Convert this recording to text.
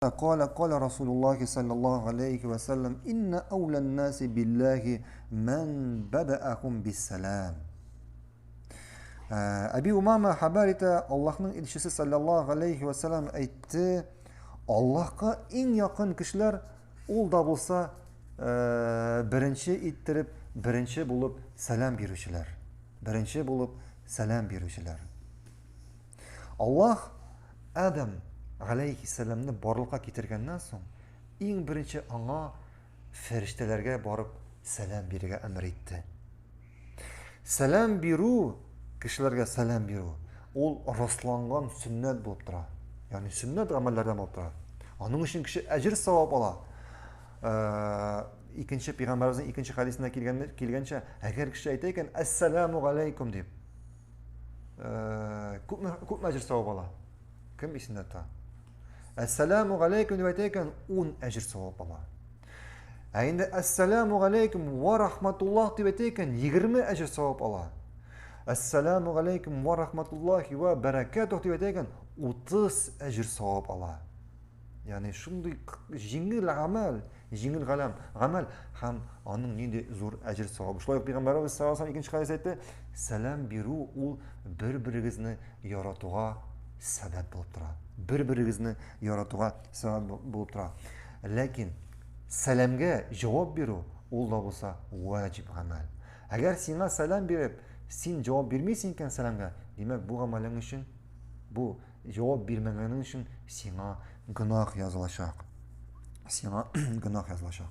قال رسول الله صلى الله عليه وسلم إن أولى الناس بالله من بدأهم بالسلام. Abi Umama haber ite Allah'ın elçisi sallallahu aleyhi ve sellem aytdı. Allah'a en yakın kişiler ol da bulsa birinci ittirip birinci bulup selam berişiler. Birinci bulup selam berişiler. Allah Adam aleyhisselamni borliqqa keltirgandan so'ng eng birinchi anga farishtalarga borib salom berishga amr etdi. Salom beru kishilarga salom beru ol rostlangan sunnat bo'lib turadi. Ya'ni sunnat amallardan bo'lib turadi. Onun uchun kishi ajr savob oladi. Ikkinchi payg'ambarimizning ikkinchi hadisida kelgancha agar kishi aytar ekan assalomu alaykum deb ko'p ajr savob oladi. Kim esida turadi? Assalomu alaykum deb aytar ekan 10 ajr savob oladi. Endi assalomu alaykum va rahmatulloh deb aytar ekan 20 ajr savob oladi. Assalomu alaykum va rahmatullohi va barakatuh deb aytar ekan 30 ajr savob oladi. Ya'ni shunday yengil amal, yengil amal ham onun nida zo'r ajr savobi. Shuning payg'ambarimiz sollallohu alayhi vasallam ikkinchi hadisda aytdi, salom beru u bir-biringizni yaratuvga sabab bo'lib turadi. Bir-biringizni yaratuvga sabab bo'lib turadi. Lekin salomga javob beru ul da bo'lsa vojib amal. Agar senga salom berib, sen javob bermaysan ekan salomga, demak bu amaling uchun bu javob bermaganing uchun senga gunoh yozilacak. Senga gunoh yozilacak.